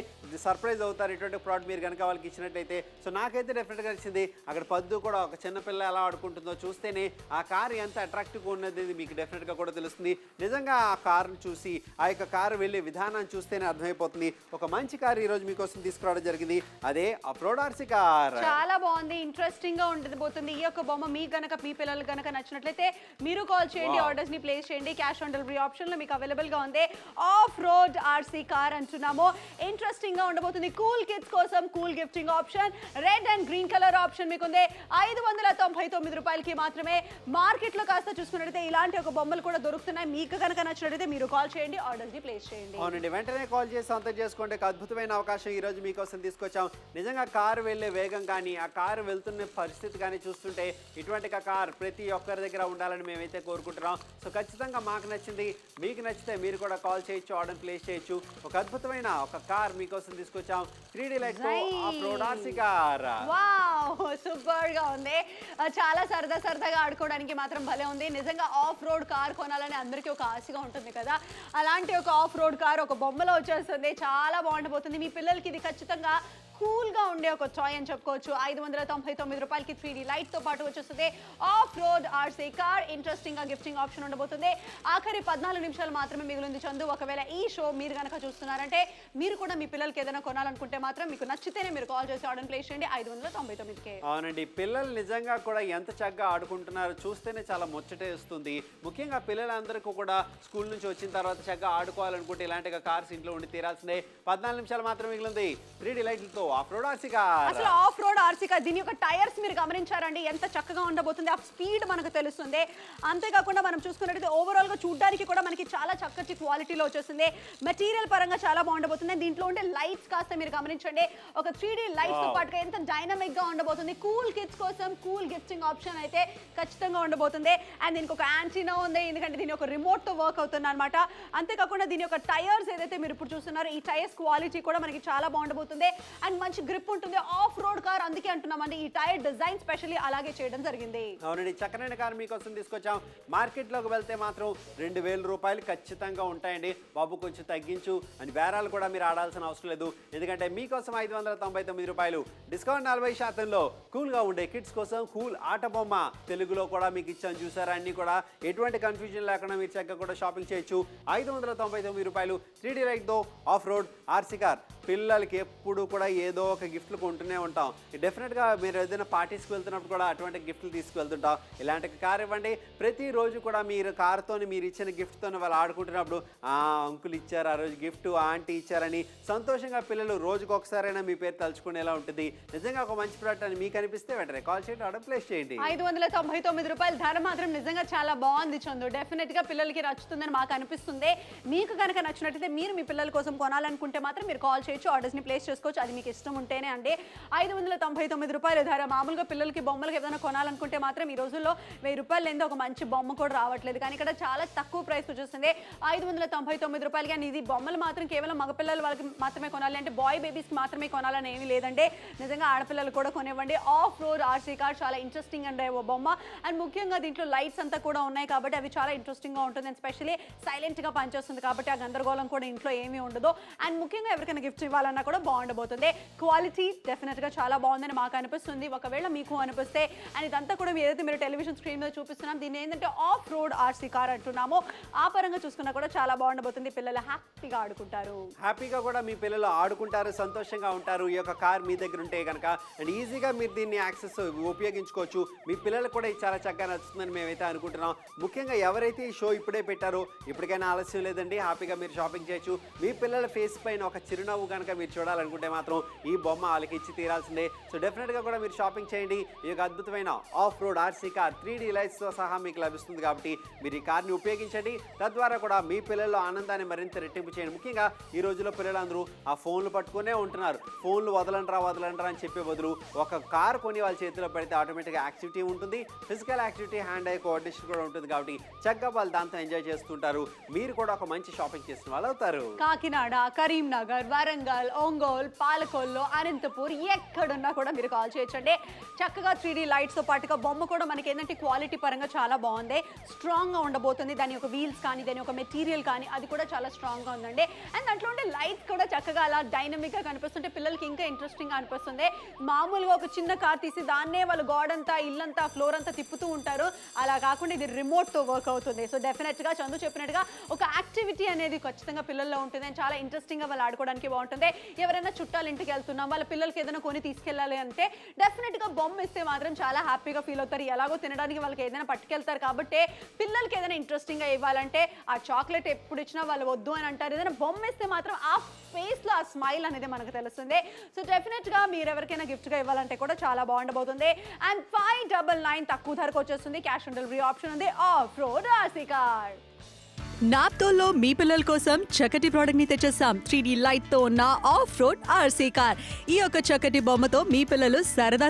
సర్ప్రైజ్ అవుతారు ఇటువంటి ప్రోడక్ట్ మీరు కనుక వాళ్ళకి ఇచ్చినట్టయితే. సో నాకైతే డెఫినెట్గా నచ్చింది. అక్కడ పద్దు కూడా ఒక చిన్న పిల్ల ఎలా ఆడుకుంటుందో చూస్తేనే ఆ కారు ఎంత అట్రాక్టివ్గా ఉన్నది మీకు డెఫినెట్గా కూడా తెలుస్తుంది. నిజంగా ఆ కారును చూసి ఆ యొక్క కారు వెళ్ళే విధానాన్ని చూస్తేనే అర్థమైపోతుంది. ఒక మంచి కారు ఈరోజు మీకోసం తీసుకురావడం జరిగింది, అదే ఆఫ్ రోడ్ ఆర్సీ కార్. చాలా బాగుంది, ఇంట్రెస్టింగ్ గా ఉండబోతుంది. ఈ యొక్క బొమ్మ మీ పిల్లలు కనుక నచ్చినట్లయితే మీరు కాల్ చేయండి, ఆర్డర్స్ ని ప్లేస్ చేయండి. క్యాష్ ఆన్ డెలివరీ ఆప్షన్ లో మీకు అవైలబుల్ గా ఉంది. ఆఫ్ రోడ్ ఆర్సీ కార్ అంటున్నాము. ఇంట్రెస్టింగ్ గా ఉండబోతుంది. కూల్ కిడ్స్ కోసం cool gifting option, red and green colour option మీకు ఉంది. 599 రూపాయలకి మాత్రమే. మార్కెట్ లో కాస్త చూసుకున్నట్లయితే ఇలాంటి ఒక బొమ్మలు కూడా దొరుకుతున్నాయి. మీకు కనుక నచ్చినట్లయితే మీరు కాల్ చేయండి, ఆర్డర్స్ ని ప్లేస్ చేయండి. అవునండి, వెంటనే కాల్ చేసి సొంతం చేసుకోండి. అద్భుతమైన అవకాశం ఈ రోజు మీకోసం తీసుకొచ్చాం. నిజంగా కారు వెళ్ళే వేగం కానీ ఆ కారు వెళ్తున్న పరిస్థితి కానీ చూస్తుంటే ఇటువంటి ఒక కార్ ప్రతి ఒక్కరి దగ్గర ఉండాలని మేమైతే కోరుకుంటున్నాం. సో ఖచ్చితంగా మాకు నచ్చింది, మీకు నచ్చితే మీరు కూడా కాల్ చేయొచ్చు, ఆర్డర్ ప్లేస్ చేయొచ్చు. ఒక అద్భుతమైన ఒక కార్ మీకోసం తీసుకొచ్చాం, 3D light of road RC car. Wow, super గా ఉంది. చాలా సరదాగా ఆడుకోవడానికి మాత్రం భలే ఉంది. నిజంగా ఆఫ్ రోడ్ కార్ కొనాలని అందరికీ ఒక ఆశగా ఉంటుంది కదా, అలాంటి ఒక ఆఫ్ రోడ్ కార్ ఒక బొమ్మలో వచ్చేస్తుంది. చాలా బాగుండబోతుంది. మీ పిల్లలకి ఇది ఖచ్చితంగా కూల్గా ఉండే ఒక టాయ్ అని చెప్పుకోవచ్చు. 599 రూపాయలకి 3D లైట్తో పాటు వచ్చేస్తుంది ఆఫ్ రోడ్ ఆర్సీ కార్. ఇంట్రెస్టింగ్గా గిఫ్టింగ్ ఆప్షన్ ఉండబోతుంది. ఆఖరి 14 నిమిషాలు మాత్రమే మిగిలింది చందు. ఒకవేళ ఈ షో మీరు కనుక చూస్తున్నారంటే మీరు కూడా మీ పిల్లలకి ఏదైనా కొనాలనుకుంటే మాత్రం మీకు నచ్చితేనే మీరు కాల్ చేసి ఆర్డర్ ప్లేస్ చేయండి. 599కే. అవునండి, పిల్లలు నిజంగా కూడా ఎంత చక్కగా ఆడుకుంటున్నారు చూస్తేనే చాలా ముచ్చటేస్తుంది. ముఖ్యంగా పిల్లలందరికీ కూడా స్కూల్ నుంచి వచ్చిన తర్వాత చక్కగా ఆడుకోవాలనుకుంటే ఇలాంటి కార్స్ ఇంట్లో ఉండి తీరాల్సిందే. 14 నిమిషాలు మాత్రం మిగిలింది 3D లైట్లతో ఆఫ్ రోడ్ ఆర్సీ కార్. అసలు ఆఫ్ రోడ్ ఆర్సీ కార్, దీని యొక్క టైర్స్ మీరు గమనించారండి ఎంత చక్కగా ఉండబోతుంది. ఆ స్పీడ్ మనకు తెలుస్తుంది. అంతేకాకుండా మనం చూసుకున్నట్టయితే ఓవరాల్ గా చూడడానికి కూడా మనకి చాలా చక్కటి క్వాలిటీలో వచ్చేస్తుంది. మెటీరియల్ పరంగా చాలా బాగుండబోతుంది. దీంట్లో ఉండే లైట్స్ కాస్త మీరు గమనించండి, ఒక 3D లైట్స్ తో పాటుగా ఎంత డైనమిక్ గా ఉండబోతుంది. కూల్ కిడ్స్ కోసం కూల్ గిఫ్టింగ్ ఆప్షన్ అయితే ఖచ్చితంగా ఉండబోతుంది. అండ్ దీనికి ఒక యాంటీనా ఉంది, ఎందుకంటే దీని ఒక రిమోట్ తో వర్క్ అవుతుంది అనమాట. అంతేకాకుండా దీని యొక్క టైర్స్ ఏదైతే మీరు ఇప్పుడు చూస్తున్నారో ఈ టైర్స్ క్వాలిటీ కూడా మనకి చాలా బాగుండబోతుంది. అండ్ మంచి గ్రిప్ ఉంటుంది. ఆఫ్ రోడ్ కార్ అందుకే అంటున్నామండి, ఈ టైర్ డిజైన్ స్పెషల్లీ అలాగే చేయడం జరిగింది. అవునండి, చక్కనైన కార్ మీకోసం తీసుకొచ్చాం. మార్కెట్లోకి వెళ్తే మాత్రం 2000 రూపాయలు ఖచ్చితంగా ఉంటాయండి. బాబు కొంచెం తగ్గించు అని బేరాలు కూడా మీరు ఆడాల్సిన అవసరం లేదు, ఎందుకంటే మీకోసం 599 రూపాయలు డిస్కౌంట్ 40%లో కూల్గా ఉండే కిడ్స్ కోసం కూల్ ఆట బొమ్మ తెలుగులో కూడా మీకు ఇచ్చాం. చూసారా, అన్ని కూడా ఎటువంటి కన్ఫ్యూజన్ లేకుండా మీరు చక్కగా కూడా షాపింగ్ చేయొచ్చు. 599 రూపాయలు 3D లైట్తో ఆఫ్ రోడ్ ఆర్సీ కార్. పిల్లలకి ఎప్పుడు కూడా ఏదో ఒక గిఫ్ట్లు కొంటూనే ఉంటాం. డెఫినెట్గా మీరు ఏదైనా పార్టీస్కి వెళ్తున్నప్పుడు కూడా అటువంటి గిఫ్ట్లు తీసుకువెళ్తుంటాం. ఇలాంటి కార్ ఇవ్వండి. ప్రతిరోజు కూడా మీరు కార్తో మీరు ఇచ్చిన గిఫ్ట్తో వాళ్ళు ఆడుకుంటున్నప్పుడు అంకుల్ ఇచ్చారు ఆ రోజు గిఫ్ట్, ఆంటీ ఇచ్చారని సంతోషంగా పిల్లలు రోజుకు ఒకసారైనా మీ పేరు తలుచుకునేలా ఉంటుంది. నిజంగా ఒక మంచి ప్రోడక్ట్ అని మీకు అనిపిస్తే వెంటనే కాల్ చేయండి, ఆర్డర్ ప్లేస్ చేయండి. 599 రూపాయల ధర మాత్రం నిజంగా చాలా బాగుంది చందు. డెఫినెట్గా పిల్లలకి నచ్చుతుందని మాకు అనిపిస్తుంది. మీకు కనుక నచ్చినట్టయితే మీరు మీ పిల్లల కోసం కొనాలనుకుంటే మాత్రం మీరు కాల్ చేయొచ్చు, ఆర్డర్స్ని ప్లేస్ చేసుకోవచ్చు. అది మీకు ఇష్టం ఉంటేనే అండి. 599 రూపాయల ధర. మామూలుగా పిల్లలకి బొమ్మలకి ఏదైనా కొనాలనుకుంటే మాత్రం ఈ రోజుల్లో 1000 రూపాయలు లేదో ఒక మంచి బొమ్మ కూడా రావట్లేదు. కానీ ఇక్కడ చాలా తక్కువ ప్రైస్ వచ్చేస్తుంది 599 రూపాయలు. కానీ ఇది బొమ్మలు మాత్రం కేవలం మగపిల్లలు వాళ్ళకి మాత్రమే కొనాలి, అంటే బాయ్ బేబీస్కి మాత్రమే కొనాలని ఏమీ లేదండి. నిజంగా ఆడపిల్లలు కూడా కొనివ్వండి. ఆఫ్ రోడ్ ఆర్సీ కార్ చాలా ఇంట్రెస్టింగ్ అండి ఓ బొమ్మ. అండ్ ముఖ్యంగా దీంట్లో లైట్స్ అంతా కూడా ఉన్నాయి కాబట్టి అవి చాలా ఇంట్రెస్టింగ్గా ఉంటుంది. అండ్ స్పెషల్లీ సైలెంట్గా పనిచేస్తుంది కాబట్టి ఆ గందరగోళం కూడా ఇంట్లో ఏమీ ఉండదు. అండ్ ముఖ్యంగా ఎవరికైనా గిఫ్ట్ ఇవ్వాలన్నా కూడా బాగుండబోతుంది. క్వాలిటీ డెఫినెట్గా చాలా బాగుందని మాకు అనిపిస్తుంది. ఒకవేళ మీకు అనిపిస్తే, అండ్ ఇదంతా కూడా ఏదైతే మీరు టెలివిజన్ స్క్రీన్ మీద చూపిస్తున్నాం దీన్ని ఏంటంటే ఆఫ్ రోడ్ ఆర్సీ కార్ అంటున్నాము. ఆ పరంగా చూసుకున్నా కూడా చాలా బాగుండబోతుంది. పిల్లలు హ్యాపీగా ఆడుకుంటారు. హ్యాపీగా కూడా మీ పిల్లలు ఆడుకుంటారు, సంతోషంగా ఉంటారు. ఈ యొక్క కార్ మీ దగ్గర ఉంటే కనుక అండ్ ఈజీగా మీరు దీన్ని యాక్సెస్ ఉపయోగించుకోవచ్చు. మీ పిల్లలకు కూడా ఇది చాలా చక్కగా నచ్చుతుందని మేమైతే అనుకుంటున్నాం. ముఖ్యంగా ఎవరైతే ఈ షో ఇప్పుడే పెట్టారో ఇప్పటికైనా ఆలస్యం లేదండి, హ్యాపీగా మీరు షాపింగ్ చేయొచ్చు. మీ పిల్లల ఫేస్ పైన ఒక చిరునవ్వు కనుక మీరు చూడాలనుకుంటే మాత్రం ఈ బొమ్మ వాళ్ళకి ఇచ్చి తీరాల్సిందే. సో డెఫినెట్గా కూడా మీరు షాపింగ్ చేయండి. ఈ యొక్క అద్భుతమైన of road RC car 3D లైట్స్తో సహా మీకు లభిస్తుంది కాబట్టి మీరు ఈ కార్ని ఉపయోగించండి. తద్వారా కూడా మీ పిల్లల్లో ఆనందాన్ని మరింత రెట్టింపు చేయండి. ముఖ్యంగా ఈ రోజుల్లో పిల్లలందరూ ఆ ఫోన్లు పట్టుకునే ఉంటున్నారు. ఫోన్లు వదలంటారా అని చెప్పే బదులు ఒక కార్ కొని వాళ్ళ చేతిలో పెడితే ఆటోమేటిక్గా యాక్టివిటీ ఉంటుంది, physical activity, hand I coordination కూడా ఉంటుంది కాబట్టి చక్కగా వాళ్ళు దాంతో ఎంజాయ్ చేస్తుంటారు. మీరు కూడా ఒక మంచి షాపింగ్ చేసిన వాళ్ళు అవుతారు. కాకినాడ, కరీంనగర్, వరంగల్, ఒంగోలు, పాలకొల్లు, అనంతపూర్ ఎక్కడున్నా కూడా మీరు కాల్ చేయొచ్చండి. చక్కగా 3D లైట్స్తో పాటుగా బొమ్మ కూడా మనకి ఏంటంటే క్వాలిటీ పరంగా చాలా బాగుంది, స్ట్రాంగ్గా ఉండబోతుంది. దాని యొక్క వీల్స్ కానీ దాని యొక్క మెటీరియల్ కానీ అది కూడా చాలా స్ట్రాంగ్గా ఉందండి. అండ్ దాంట్లో ఉండే లైట్స్ కూడా చక్కగా అలా డైనమిక్గా కనిపిస్తుంటే పిల్లలకి ఇంకా ఇంట్రెస్టింగ్గా అనిపిస్తుంది. మామూలుగా ఒక చిన్న కార్ తీసి దాన్నే వాళ్ళు గోడ అంతా ఇల్లంతా ఫ్లోర్ అంతా తిప్పుతూ ఉంటారు. అలా కాకుండా ఇది రిమోట్తో వర్క్ అవుతుంది. సో డెఫినెట్గా చందు చెప్పినట్టుగా ఒక యాక్టివిటీ అనేది ఖచ్చితంగా పిల్లల్లో ఉంటుంది. అండ్ చాలా ఇంట్రెస్టింగ్గా వాళ్ళు ఆడుకోవడానికి బాగుంటుంది. ఎవరైనా చుట్టాలు ఇంటికి వెళ్తున్నాం, వాళ్ళ పిల్లలకి ఏదైనా కొని తీసుకెళ్ళాలి అంటే డెఫినెట్గా బొమ్మ ఇస్తే మాత్రం చాలా హ్యాపీగా ఫీల్ అవుతారు. ఎలాగో తినడానికి వాళ్ళకి ఏదైనా పట్టుకెళ్తారు కాబట్టి పిల్లలకి ఏదైనా ఇంట్రెస్టింగ్గా ఇవ్వాలంటే ఆ చాక్లెట్ ఎప్పుడు ఇచ్చినా వాళ్ళు వద్దు అని అంటారు. ఏదైనా బొమ్మ ఇస్తే మాత్రం ఆ ఫేస్లో ఆ స్మైల్ అనేది మనకు తెలుస్తుంది. సో డెఫినెట్గా మీరు ఎవరికైనా గిఫ్ట్గా ఇవ్వాలంటే కూడా చాలా బాగుండబోతుంది. అండ్ 599 తక్కువ ధరకు వచ్చేస్తుంది. క్యాష్ ఆన్ డెలివరీ ఆప్షన్ ఉంది. Off road RC car. నాప్తోల్లో మీ పిల్లల కోసం చక్కటి ప్రోడక్ట్ ని తెచ్చేసాం 3D లైట్ తో ఉన్న ఆఫ్ రోడ్ ఆర్సీ కార్. ఈ యొక్క చక్కటి బొమ్మతో మీ పిల్లలు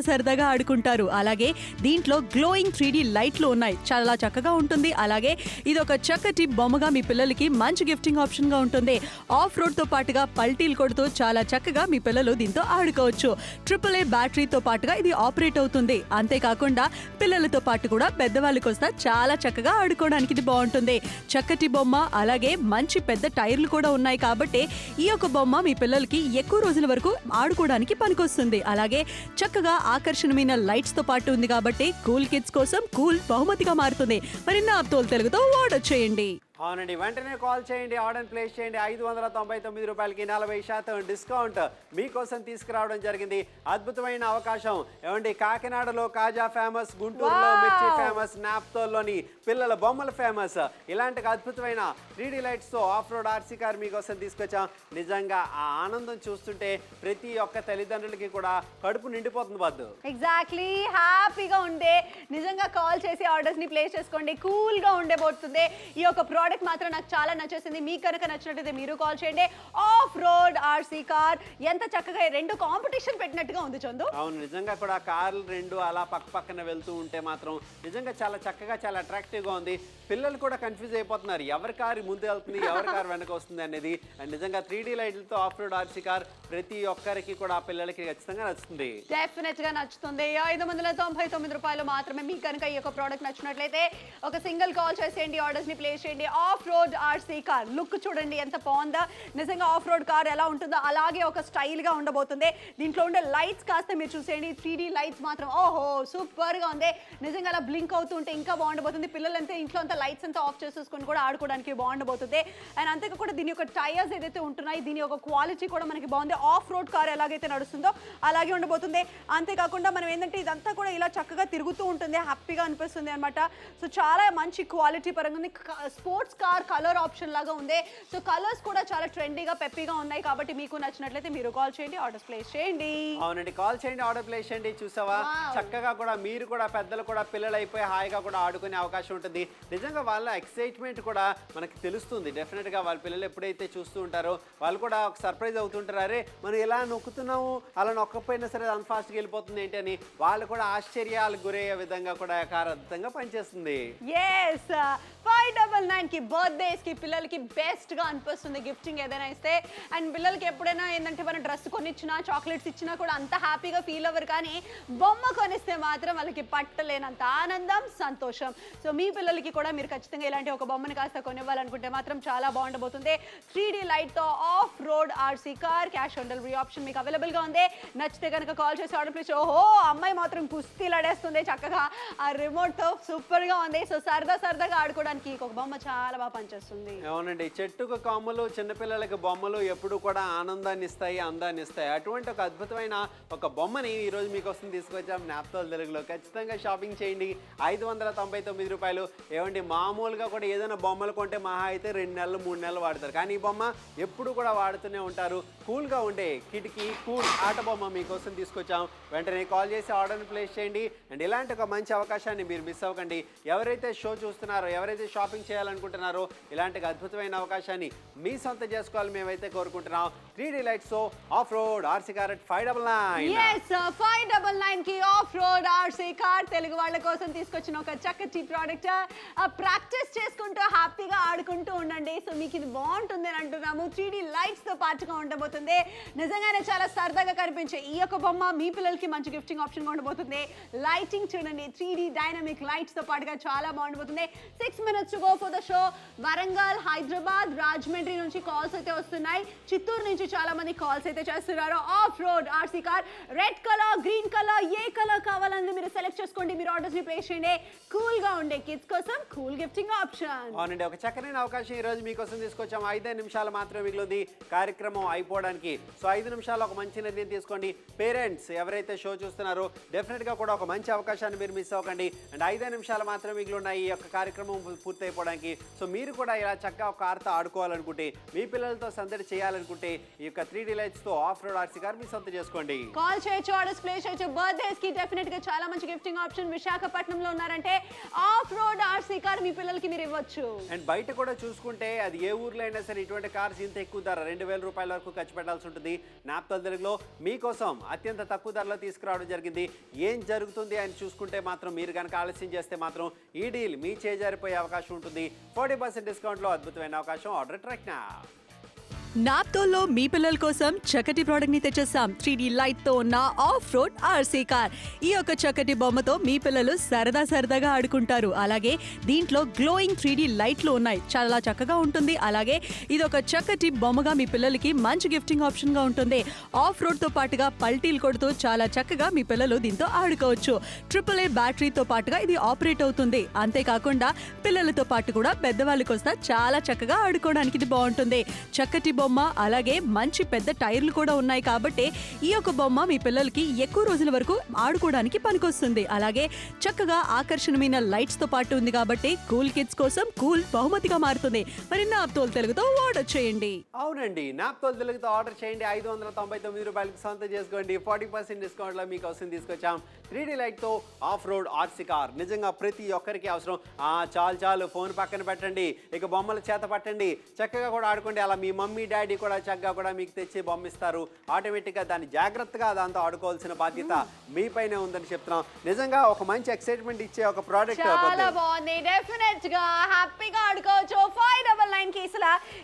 సరదాగా ఆడుకుంటారు. అలాగే దీంట్లో గ్లోయింగ్ 3D లైట్లు ఉన్నాయి, చాలా చక్కగా ఉంటుంది. అలాగే ఇది ఒక చక్కటి బొమ్మగా మీ పిల్లలకి మంచి గిఫ్టింగ్ ఆప్షన్ గా ఉంటుంది. ఆఫ్ రోడ్ తో పాటుగా పల్టీలు కొడుతూ చాలా చక్కగా మీ పిల్లలు దీంతో ఆడుకోవచ్చు. AAA బ్యాటరీతో పాటుగా ఇది ఆపరేట్ అవుతుంది. అంతేకాకుండా పిల్లలతో పాటు కూడా పెద్దవాళ్ళకి వస్తా చాలా చక్కగా ఆడుకోవడానికి ఇది బాగుంటుంది. చక్కటి బొమ్మ, అలాగే మంచి పెద్ద టైర్లు కూడా ఉన్నాయి కాబట్టి ఈ యొక్క బొమ్మ మీ పిల్లలకి ఎక్కువ రోజుల వరకు ఆడుకోవడానికి పనికొస్తుంది. అలాగే చక్కగా ఆకర్షణమైన లైట్స్ తో పాటు ఉంది కాబట్టి కూల్ కిడ్స్ కోసం కూల్ బహుమతిగా మారుతుంది. మరి నాప్తోల్ తెలుగుతో ఆర్డర్ చేయండి. అవునండి, వెంటనే కాల్ చేయండి, ఆర్డర్ ప్లేస్ చేయండి. 599 రూపాయలకి 40% డిస్కౌంట్ మీకోసం తీసుకురావడం జరిగింది. అద్భుతమైన అవకాశం. ఏమండి, కాకినాడలో కాజా ఫేమస్, గుంటూరులో మిర్చి ఫేమస్, నాప్తోల్లోని పిల్లల బొమ్మలు ఫేమస్. ఇలాంటి అద్భుతమైన 3D లైట్స్తో ఆఫ్ రోడ్ ఆర్సీ కార్ మీకోసం తీసుకొచ్చాం. నిజంగా ఆ ఆనందం చూస్తుంటే ప్రతి ఒక్క తల్లిదండ్రులకి కూడా కడుపు నిండిపోతుంది వద్దు. ఎగ్జాక్ట్లీ, హ్యాపీగా ఉండే నిజంగా కాల్ చేసి ఆర్డర్స్ ని ప్లేస్ చేసుకోండి. కూల్ గా ఉండబోతుంది. ఈ యొక్క ప్రోడక్ట్ మాత్రం నాకు చాలా నచ్చేసింది. మీకు కనుక నచ్చినట్లయితే మీరు కాల్ చేయండి. ఆఫ్ రోడ్ ఆర్సీ కార్ ఎంత చక్కగా రెండు కాంపిటీషన్ పెట్టినట్టుగా ఉంది చందు. అవును, నిజంగా కూడా కార్లు రెండు అలా పక్కన వెళ్తూ ఉంటే మాత్రం నిజంగా చాలా చక్కగా, చాలా అట్రాక్టివ్ గా ఉంది. పిల్లలు కూడా కన్ఫ్యూజ్ అయిపోతున్నారు, ఎవరి కారు ముందు వెళ్తుంది, ఎవరి కారు వెనక వస్తుంది అనేది. అండ్ నిజంగా 3D లైట్లతో ఆఫ్ రోడ్ ఆర్సీ కార్ ప్రతి ఒక్కరికి కూడా పిల్లలకి ఖచ్చితంగా నచ్చుతుంది. డెఫినెట్ గా నచ్చుతుంది. 599 రూపాయలు మాత్రమే. మీకు కనుక ఈ యొక్క ప్రోడక్ట్ నచ్చినట్లయితే ఒక సింగిల్ కాల్ చేసేయండి, ఆర్డర్స్ ని ప్లేస్ చేయండి. Of road RC car look చూడండి ఎంత బాగుందా. నిజంగా ఆఫ్ రోడ్ కార్ ఎలా ఉంటుందో అలాగే ఒక స్టైల్ గా ఉండబోతుంది. దీంట్లో ఉండే లైట్స్ కాస్త మీరు చూసేయండి, 3D లైట్స్ మాత్రం ఓహో సూపర్ గా ఉంది. నిజంగా అలా బ్లింక్ అవుతూ ఉంటే ఇంకా బాగుండబోతుంది. పిల్లలంతా ఇంట్లో అంతా లైట్స్ అంతా ఆఫ్ చేసేసుకొని కూడా ఆడుకోవడానికి బాగుండబోతుంది. అండ్ అంతేకాకుండా దీని యొక్క టైర్స్ ఏదైతే ఉంటున్నాయి, దీని యొక్క క్వాలిటీ కూడా మనకి బాగుంది. ఆఫ్ రోడ్ కార్ ఎలాగైతే నడుస్తుందో అలాగే ఉండబోతుంది. అంతేకాకుండా మనం ఏంటంటే ఇదంతా కూడా ఇలా చక్కగా తిరుగుతూ ఉంటుంది, హ్యాపీగా అనిపిస్తుంది అనమాట. సో చాలా మంచి క్వాలిటీ పరంగా ఉంది. స్పోర్ట్స్ కార్ కలర్ ఆప్షన్ లాగా ఉంది. సో కలర్స్ కూడా చాలా ట్రెండీగా పెప్పీగా ఉన్నాయి కాబట్టి మీకు నచ్చినట్లయితే మీరు కాల్ చేయండి, ఆర్డర్స్ ప్లేస్ చేయండి. అవునండి, కాల్ చేయండి, ఆర్డర్ ప్లేస్ చేయండి. చూసావా, చక్కగా కూడా మీరు కూడా పెద్దలు కూడా పిల్లలు అయిపోయి హాయిగా కూడా ఆడుకునే అవకాశం ఉంటుంది. నిజంగా వాళ్ళ ఎక్సైట్మెంట్ కూడా మనకి తెలుస్తుంది. డెఫినెట్ గా వాళ్ళ పిల్లలు ఎప్పుడైతే చూస్తూ ఉంటారో వాళ్ళు కూడా ఒక సర్ప్రైజ్ అవుతుంటారు. అరే మనం ఎలా నొక్కుతున్నాము, అలా నొక్కపోయినా సరే అంత ఫాస్ట్గా వెళ్ళిపోతుంది ఏంటి అని వాళ్ళు కూడా ఆశ్చర్యాలకు గురయ్యే విధంగా కూడా కార్ అద్భుతంగా పనిచేస్తుంది. 599 కి బర్త్డేస్ కి పిల్లలకి బెస్ట్ గా అనిపిస్తుంది గిఫ్టింగ్ ఏదైనా ఇస్తే. అండ్ పిల్లలకి ఎప్పుడైనా ఏంటంటే మనం డ్రెస్ కొనిచ్చినా చాక్లెట్స్ ఇచ్చినా కూడా అంత హ్యాపీగా ఫీల్ అవ్వరు, కానీ బొమ్మ కొనిస్తే మాత్రం వాళ్ళకి పట్టలేనంత ఆనందం, సంతోషం. సో మీ పిల్లలకి కూడా మీరు ఖచ్చితంగా ఇలాంటి ఒక బొమ్మని కాస్త కొనివ్వాలనుకుంటే మాత్రం చాలా బాగుండబోతుంది. 3D లైట్ తో of road RC car cash on delivery option మీకు అవైలబుల్ గా ఉంది. నచ్చితే కనుక కాల్ చేసి ఆర్డర్ ప్లేస్. ఓహో అమ్మాయి మాత్రం కుస్తీలు ఆడేస్తుంది చక్కగా, ఆ రిమోట్ తో సూపర్ గా ఉంది. సో సరదాగా ఆడుకోవడానికి ఒక బొమ్మ చాలా బాగా పనిచేస్తుంది. అవునండి, చెట్టుకు కొమ్మలు, చిన్నపిల్లలకి బొమ్మలు ఎప్పుడు కూడా ఆనందాన్ని ఇస్తాయి, అందాన్ని ఇస్తాయి. అటువంటి ఒక అద్భుతమైన ఒక బొమ్మని ఈ రోజు మీకోసం తీసుకొచ్చాం నాప్తోల్ తెలుగులో. ఖచ్చితంగా షాపింగ్ చేయండి. 599 రూపాయలు. ఏమండి, మామూలుగా కూడా ఏదైనా బొమ్మలు కొంటే మహా అయితే 2 నెలలు 3 నెలలు వాడతారు, కానీ ఈ బొమ్మ ఎప్పుడు కూడా వాడుతూనే ఉంటారు. కూల్గా ఉండే కిటికీ కూల్ ఆట బొమ్మ మీకోసం తీసుకొచ్చాం. వెంటనే కాల్ చేసి ఆర్డర్ని ప్లేస్ చేయండి. అండ్ ఇలాంటి ఒక మంచి అవకాశాన్ని మీరు మిస్ అవ్వకండి. ఎవరైతే షో చూస్తున్నారో, ఎవరైతే షాపింగ్ చేయాలనుకుంటున్నారో ఇలాంటి అద్భుతమైన అవకాశాన్ని మీ సొంత చేసుకోవాలి మేమైతే కోరుకుంటున్నాం. 3D lights off road RC car 599 కి of road RC car Telugu వాళ్ళ కోసం తీసుకొచ్చిన ఒక చక్కటి ప్రోడక్ట్. ప్రాక్టీస్ చేసుకుంటూ హ్యాపీగా ఆడుకుంటూ ఉండండి. సో మీకు ఇది బాగుంటుంది అని అంటున్నాము. 3D లైట్స్ తో పాటుగా ఉండబోతుంది. నిజంగానే చాలా సరదాగా కనిపించే ఈ యొక్క బొమ్మ మీ పిల్లలకి మంచి గిఫ్టింగ్ ఆప్షన్ గా ఉండబోతుంది. లైటింగ్ చూడండి, 3D డైనమిక్ లైట్స్ తో పాటుగా చాలా బాగుండబోతుంది. 6 minutes to go for the show. Warangal, Hyderabad, Rajahmundry నుంచి కాల్స్ అయితే వస్తున్నాయి. చిత్తూరు నుంచి చాలా మంది కాల్స్ అయితే చేస్తున్నారు. Of road RC car red colour, green colour, A colour కావాలని మీరు సెలెక్ట్ చేసుకోండి. మీరు ఆర్డర్స్ ని ప్లేస్ చేయండి. కూల్ గా ఉండే కిడ్స్ కోసం కూల్ గిఫ్టింగ్ ఆప్షన్. అవునండి, ఒక చక్కనైన అవకాశం ఈ రోజు మీకోసం తీసుకొచ్చాం. 5 నిమిషాలు మాత్రమే మిగిలింది కార్యక్రమం అయిపోవడానికి. సో 5 నిమిషాలు ఒక మంచి నిర్ణయం తీసుకోండి. పేరెంట్స్ ఎవరైతే షో చూస్తున్నారో డెఫినెట్ గా కూడా ఒక మంచి అవకాశాన్ని మీరు మిస్ అవ్వకండి. అండ్ 5 నిమిషాలు మాత్రమే మిగిలి ఉన్నాయి ఈ యొక్క కార్యక్రమం పూర్తి అయిపోవడానికి. సో మీరు కూడా ఇలా చక్కగా ఒక కార్తో ఆడుకోవాలనుకుంటే, మీ పిల్లలతో సందడి చేయాలనుకుంటే ఈ యొక్క 3D లైట్స్తో ఆఫ్ రోడ్ ఆర్సీ కార్ మీ సొంతం చేసుకోండి. కాల్ చేయొచ్చు, ఆర్డర్స్ ప్లేస్ చేయొచ్చు. బర్త్డేస్ కి డెఫినెట్ గా చాలా మంచి గిఫ్టింగ్ ఆప్షన్ విశాఖపట్నంలో ఉన్నారంటే ఆఫ్ రోడ్ ఆర్సీ కార్ మీ పిల్లలకి మీరు ఇవ్వచ్చు. అండ్ బయట కూడా చూసుకుంటే అది ఏ ఊర్లో అయినా సరే ఇటువంటి కార్స్ ఇంత ఎక్కువ ధర 2,000 రూపాయల వరకు ఖర్చు పెట్టాల్సి ఉంటుంది. నాప్తోల్ తెలుగులో మీకోసం అత్యంత తక్కువ ధరలో తీసుకురావడం జరిగింది. ఏం జరుగుతుంది అని చూసుకుంటే మాత్రం మీరు కనుక ఆలస్యం చేస్తే మాత్రం ఈ డీల్ మీ చేజారిపోయే అవకాశం ఉంటుంది. 40% డిస్కౌంట్లో అద్భుతమైన అవకాశం. ఆర్డర్ ట్రాక్ నా నాప్తోల్లో మీ పిల్లల కోసం చక్కటి ప్రోడక్ట్ ని తెచ్చేసాం. 3D లైట్ తో ఉన్న ఆఫ్ రోడ్ ఆర్సీ కార్. ఈ యొక్క చక్కటి బొమ్మతో మీ పిల్లలు సరదాగా ఆడుకుంటారు. అలాగే దీంట్లో గ్లోయింగ్ 3D లైట్లు ఉన్నాయి. చాలా చక్కగా ఉంటుంది. అలాగే ఇది ఒక చక్కటి బొమ్మగా మీ పిల్లలకి మంచి గిఫ్టింగ్ ఆప్షన్ గా ఉంటుంది. ఆఫ్ రోడ్ తో పాటుగా పల్టీలు కొడుతూ చాలా చక్కగా మీ పిల్లలు దీంతో ఆడుకోవచ్చు. AAA బ్యాటరీతో పాటుగా ఇది ఆపరేట్ అవుతుంది. అంతేకాకుండా పిల్లలతో పాటు కూడా పెద్దవాళ్ళకి వస్తా చాలా చక్కగా ఆడుకోవడానికి ఇది బాగుంటుంది. చక్కటి బొమ్మ, అలాగే మంచి పెద్ద టైర్లు కూడా ఉన్నాయి కాబట్టి ఈ యొక్క బొమ్మ మీ పిల్లలకి ఎక్కువ రోజుల వరకు ఆడుకోవడానికి పనికొస్తుంది. అలాగే చక్కగా ఆకర్షణమైన లైట్స్ తో పాటు ఉంది కాబట్టి కూల్ కిడ్స్ కోసం కూల్ బహుమతిగా మారుతుంది. మరి నాప్తోల్ తెలుగుతో ఆర్డర్ చేయండి. అవునండి, నాప్తోల్ తెలుగుతో ఆర్డర్ చేయండి. 599 రూపాయలకి సొంతం చేసుకోండి. 40% డిస్కౌంట్లో మీకోసం తీసుకొచ్చాం 3D లైట్తో ఆఫ్ రోడ్ ఆర్సీ కార్. నిజంగా ప్రతి ఒక్కరికి అవసరం. చాలు ఫోన్ పక్కన పెట్టండి, ఇక బొమ్మల చేత పట్టండి, చక్కగా కూడా ఆడుకోండి. అలా మీ మమ్మీ డాడీ కూడా చక్కగా కూడా మీకు తెచ్చి బొమ్మిస్తారు. ఆటోమేటిక్గా దాన్ని జాగ్రత్తగా దాంతో ఆడుకోవాల్సిన బాధ్యత మీపైనే ఉందని చెప్తున్నాం. నిజంగా ఒక మంచి ఎక్సైట్మెంట్ ఇచ్చే ఒక ప్రోడక్ట్. చాలా బాగుంది. డెఫినెట్ గా హ్యాపీగా ఆడుకోవచ్చు. 599 కి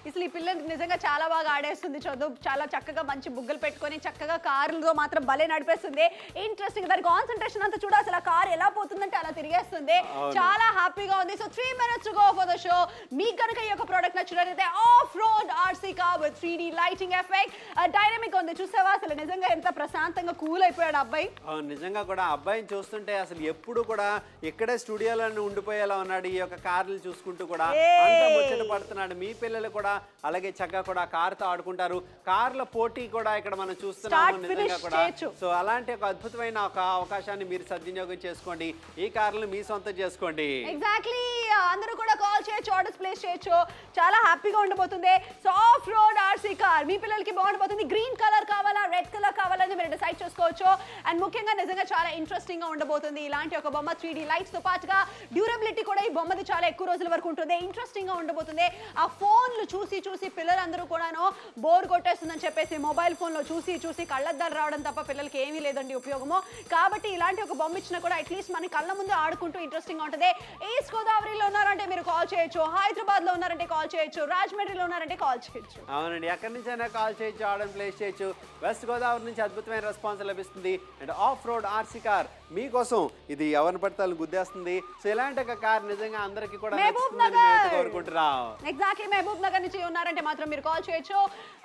అసలు ఈ పిల్లలకి నిజంగా చాలా బాగా ఆడేస్తుంది. చదువు చాలా చక్కగా మంచి బుగ్గలు పెట్టుకొని చక్కగా కారులో మాత్రం భలే నడిపేస్తుంది. ఇంట్రెస్టింగ్, దాని కాన్సన్ట్రేషన్ అంతా చూడ అసలు ఆ కార్ ఎలా పోతుందంటే అలా తిరిగేస్తుంది. చాలా హ్యాపీగా ఉంది. So 3 minutes to go for the show. మీకు కనుక ఈ యొక్క ప్రోడక్ట్ నచ్చినట్లయితే of road RC car with 3D lighting effect dynamic ఉంది. చూసావా అసలు నిజంగా ఎంత ప్రశాంతంగా కూల్ అయిపోయాడు అబ్బాయి. నిజంగా కూడా అబ్బాయిని చూస్తుంటే అసలు ఎప్పుడు కూడా ఇక్కడే స్టూడియోలో ఉండిపోయేలా ఉన్నాడు. ఈ యొక్క కార్లు చూసుకుంటూ కూడా అంత ముచ్చట పడుతున్నాడు. మీ పిల్లలు కూడా అలాగే చక్కగా కూడా కార్తో ఆడుకుంటారు. కార్ల పోటీ కూడా ఇక్కడ మనం చూస్తున్నాము. నిజంగా కూడా సో అలాంటి ఒక అద్భుతమైన ఒక అవకాశాన్ని మీరు సద్వినియోగం చేసుకోండి. ఈ కార్లను మీ సొంతం చేసుకోండి. ఎగ్జాక్ట్లీ, అందరూ కూడా కాల్ చేయొచ్చు, ఆర్డర్స్ ప్లేస్ చేయొచ్చు. చాలా హ్యాపీగా ఉండబోతుంది. So off road RC car మీ పిల్లలకి బాగుండబోతుంది. గ్రీన్ కలర్ కావాలా, రెడ్ కలర్ కావాలని మీరు డిసైడ్ చేసుకోవచ్చు. అండ్ ముఖ్యంగా నిజంగా చాలా ఇంట్రెస్టింగ్ గా ఉండబోతుంది ఇలాంటి ఒక బొమ్మ. 3D లైట్స్ తో పాటుగా డ్యూరబిలిటీ కూడా ఈ బొమ్మది చాలా ఎక్కువ రోజుల వరకు ఉంటుంది. ఇంట్రెస్టింగ్ గా ఉండబోతుంది. ఆ ఫోన్లు చూసి పిల్లలందరూ కూడాను బోర్ కొట్టేస్తుందని చెప్పేసి మొబైల్ ఫోన్ లో చూసి కళ్ళద్దాలు రావడం తప్ప పిల్లలకి ఏమీ లేదండి ఉపయోగము. కాబట్టి ఇలాంటి ఒక బొమ్మ ఇచ్చినా కూడా అట్లీస్ట్ మన కళ్ళ ముందు ఆడుకుంటూ ఇంట్రెస్టింగ్ గా ఉంటుంది. ఈస్ట్ గోదావరిలో ఉన్నారంటే మీరు కాల్ చేయొచ్చు, హైదరాబాద్ లో ఉన్నారంటే కాల్ చేయొచ్చు, రాజమండ్రిలో ఉన్నారంటే కాల్ చేయొచ్చు. అవునండి, ఎక్కడి నుంచి అయినా కాల్ చేయొచ్చు, ఆర్డర్ ప్లేస్ చేయొచ్చు. వెస్ట్ గోదావరి నుంచి అద్భుతమైన రెస్పాన్స్ లభిస్తుంది. And of road RC car మీకోసం ఇది ఎవరిని పడతాలు గుద్దేస్తుంది. సో ఇలాంటి ఒక కార్ నిజంగా అందరికీ కూడా కోరుకుంటున్నాం. ఎగ్జాక్ట్లీ, మహబూబ్ నగర్ నుంచి ఉన్నారంటే మాత్రం మీరు కాల్ చేయొచ్చు,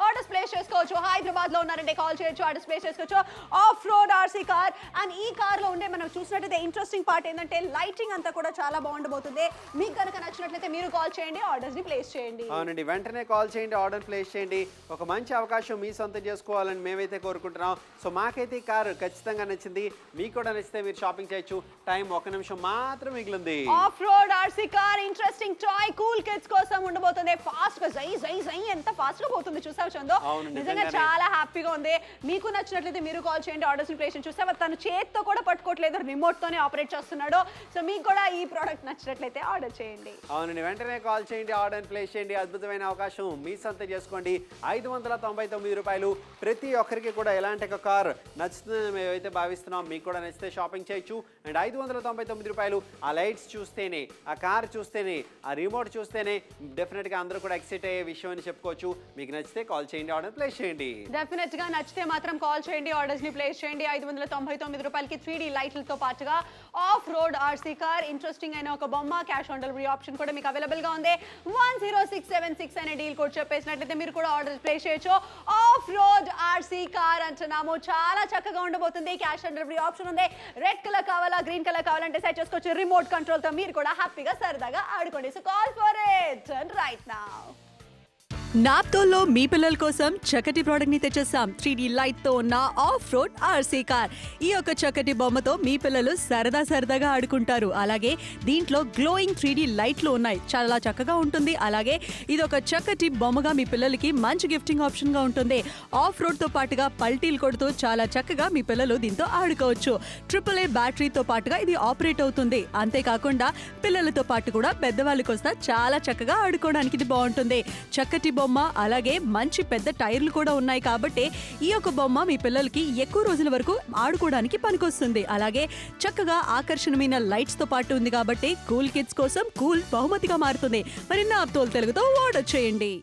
ఆర్డర్స్ ప్లేస్ చేసుకోవచ్చు. హైదరాబాద్ లో ఉన్నారంటే కాల్ చేయొచ్చు, ఆర్డర్స్ ప్లేస్ చేసుకోవచ్చు. Of road RC car. And ఈ కార్ లో ఉండే మనం చూసినట్లయితే ఇంట్రెస్టింగ్ పార్ట్ ఏంటంటే లైటింగ్ అంతా కూడా చాలా బాగుండబోతుంది. మీకు కనుక నచ్చినట్లయితే మీరు కాల్ చేయండి, ఆర్డర్స్ ని ప్లేస్ చేయండి. అవునండి, వెంటనే కాల్ చేయండి, ఆర్డర్ ప్లేస్ చేయండి. ఒక మంచి అవకాశం మీ సొంతం చేసుకోవాలని మేమైతే కోరుకుంటున్నాం. సో మాకైతే ఈ కారు ఖచ్చితంగా నచ్చింది. మీకు కూడా నచ్చితే మీరు షాపింగ్ చేయొచ్చు. టైం 1 నిమిషం మాత్రం మిగిలింది. Of road RC car interesting toy cool kids కోసం ఉండబోతుంది. ఫాస్ట్ గా జై ఎంత ఫాస్ట్ గా పోతుంది చూసావు చందో. నిజంగా చాలా హ్యాపీగా ఉంది. మీకు నచ్చినట్లయితే మీరు కాల్ చేయండి, ఆర్డర్స్ ప్లేస్ చేయండి. చూసావా తను చేత్తో కూడా పట్టుకోవట్లేదు, రిమోట్ తోనే ఆపరేట్ చేస్తున్నాడు. సో మీకు కూడా ఈ ప్రోడక్ట్ నచ్చినట్లయితే ఆర్డర్ చేయండి. అవునండి, వెంటనే కాల్ చేయండి, ఆర్డర్ ప్లేస్ చేయండి. అద్భుతమైన అవకాశం మీ సొంతం చేసుకోండి. 599 రూపాయలు. ప్రతి ఒక్కరికి కూడా ఎలాంటి ఒక కార్ నచ్చుతుందని మేమైతే భావిస్తున్నాం. మీకు కూడా నచ్చితే షాపింగ్ చేయొచ్చు. అండ్ 599 రూపాయలు. ఆ లైట్స్ చూస్తేనే, ఆ కార్ చూస్తేనే, ఆ రిమోట్ చూస్తేనే డెఫినెట్గా అందరూ కూడా ఎక్సైట్ అయ్యే విషయం అని చెప్పుకోవచ్చు. మీకు నచ్చితే కాల్ చేయండి, ఆర్డర్ ప్లేస్ చేయండి. డెఫినెట్ గా నచ్చితే మాత్రం కాల్ చేయండి, ఆర్డర్స్ ని ప్లేస్ చేయండి. 599 రూపాయలకి 3D లైట్లతో పాటుగా of road RC car. Interesting అయిన ఒక బొమ్మ, క్యాష్ ఆన్ డెలివరీ ఆప్షన్ కూడా మీకు అవైలబుల్ గా ఉంది. 10676 అనే డీల్ కోడ్ చెప్పేసినట్లయితే మీరు కూడా ఆర్డర్ ప్లేస్ చేయొచ్చు. ఆఫ్ రోడ్ ఆర్సీ కార్ అంటున్నాము. చాలా చక్కగా ఉండబోతుంది. క్యాష్ ఆన్ డెలివరీ ఆప్షన్ ఉంది. రెడ్ కలర్ కావాలా, గ్రీన్ కలర్ కావాలంటే సెట్ చేసుకోవచ్చు. రిమోట్ కంట్రోల్ తో మీరు కూడా హ్యాపీగా సరదాగా ఆడుకోండి. So call for it right now. నాప్తోల్లో మీ పిల్లల కోసం చక్కటి ప్రోడక్ట్ ని తెచ్చేసాం 3D లైట్ తో ఉన్న ఆఫ్ రోడ్ ఆర్సీ కార్. ఈ యొక్క చక్కటి బొమ్మతో మీ పిల్లలు సరదాగా ఆడుకుంటారు. అలాగే దీంట్లో గ్లోయింగ్ 3D లైట్లు ఉన్నాయి, చాలా చక్కగా ఉంటుంది. అలాగే ఇది ఒక చక్కటి బొమ్మగా మీ పిల్లలకి మంచి గిఫ్టింగ్ ఆప్షన్ గా ఉంటుంది. ఆఫ్ రోడ్ తో పాటుగా పల్టీలు కొడుతూ చాలా చక్కగా మీ పిల్లలు దీంతో ఆడుకోవచ్చు. AAA బ్యాటరీతో పాటుగా ఇది ఆపరేట్ అవుతుంది. అంతేకాకుండా పిల్లలతో పాటు కూడా పెద్దవాళ్ళకి వస్తా చాలా చక్కగా ఆడుకోవడానికి ఇది బాగుంటుంది. చక్కటి బొమ్మ, అలాగే మంచి పెద్ద టైర్లు కూడా ఉన్నాయి కాబట్టి ఈ యొక్క బొమ్మ మీ పిల్లలకి ఎక్కువ రోజుల వరకు ఆడుకోవడానికి పనికొస్తుంది. అలాగే చక్కగా ఆకర్షణమైన లైట్స్ తో పాటు ఉంది కాబట్టి కూల్ కిడ్స్ కోసం కూల్ బహుమతిగా మారుతుంది. మరి నాప్తోల్ తెలుగుతో ఆర్డర్ చేయండి.